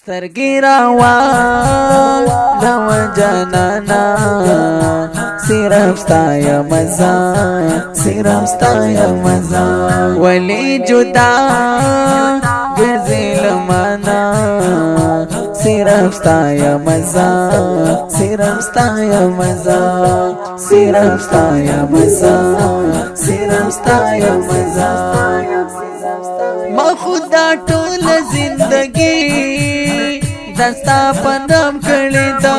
سترګې لو جانانا صرف ستا یم زه صرف ستا یم زه ولې جدا ګرځې له مانا صرف ستا یم زه صرف ستا یم زه صرف ستا یم زه صرف ستا یم زه ما خدا ټول زندگی دستا پنام کړی دا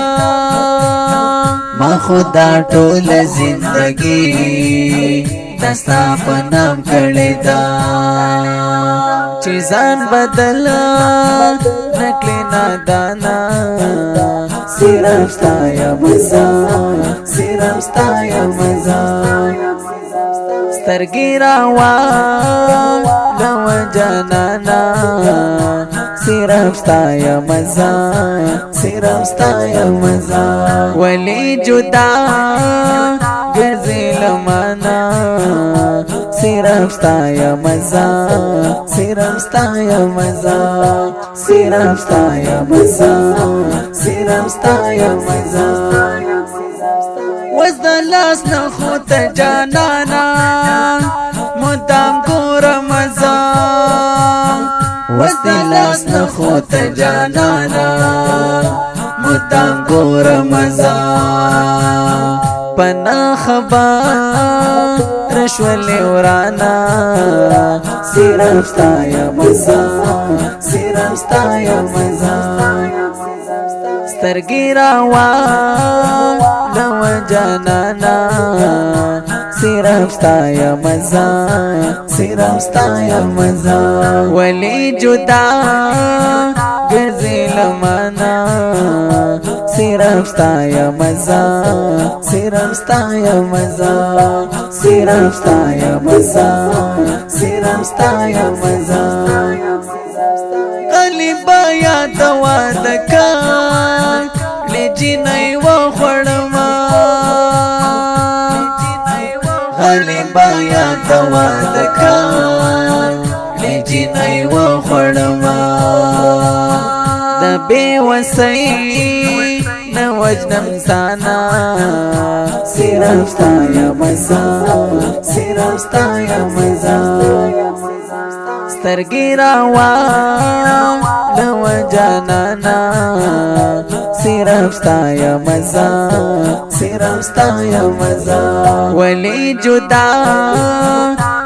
ما خدا ټول زندگی دستا پنام کړی دا چې ځان بدل نکلی نادانا صرف ستا یم زه صرف ستا یم زه سترګې لو جانانا صرف ستا یم زه صرف ستا یم زه ولې جدا ګرځې له مانا صرف ستا یم زه صرف ستا یم زه صرف ستا یم زه صرف ستا یم زه وز د لاس نه خو ته جانانا مدام ګورم زه وز د لاس نه خو ته جانانا مدام ګورم زه پنا خبر شولې ورانا صرف ستا یم زه صرف ستا یم زه سترګې لو جانانا صرف ستا یم زه صرف ستا یم زه ولې جدا ګرځې له مانا صرف ستا یم زه صرف ستا یم زه صرف ستا یم زه صرف ستا یم زه غلیبا یادوا د کاک لجینۍ وخوړما غلیبا یادوا د کاک لجینۍ وخوړما د بې وسۍ نه وجنم ځانا صرف ستا یم زه صرف ستا یم زه سترګې لو جانانا صرف ستا یم زه صرف ستا یم زه ولې جدا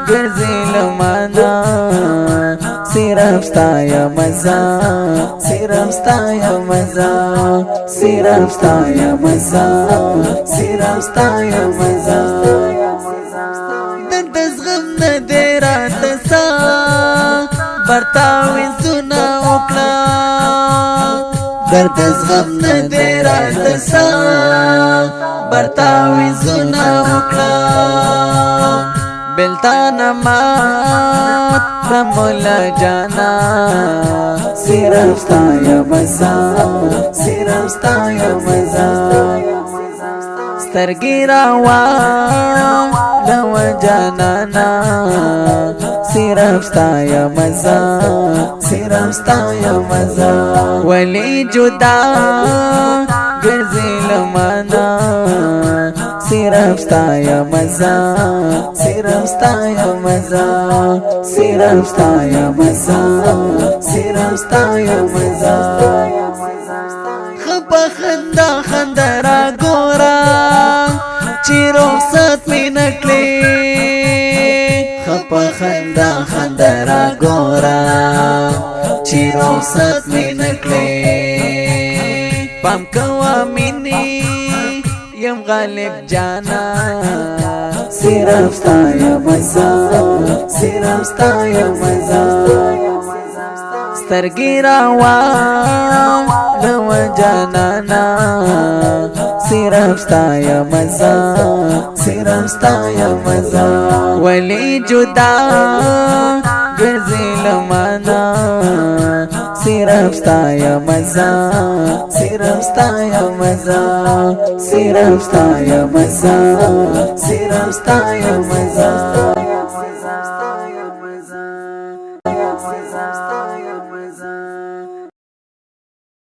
ګرځې له مانا صرف ستا یم زه صرف ستا یم زه صرف ستا یم زه صرف ستا یم زه د زغم نه دی راته سا برتاوی زونه وکړه درد زغم نه دی راته سا برتاوی زونه وکړه بلتان مات رمولا جانا صرف ستا یم زه صرف ستا یم زه سترګې لو جانانا صرف ستا یم زه صرف ستا یم زه ولې جدا ګرځې له مانا صرف ستا یم زه صرف ستا یم زه صرف ستا یم زه صرف ستا یم زه خپه خندا خندا را ګوره چې رخصت مې نکړې خپه خندا خندا را ګوره چې رخصت مې نکړې پام کوه مینې یم غالب جانا صرف ستا یم زه صرف ستا یم زه سترګې لو جانانا صرف ستا یم زه صرف ستا یم زه ولې جدا ګرځې له مانا صرف ستا یم زه صرف ستا یم زه صرف ستا یم زه صرف ستا یم زه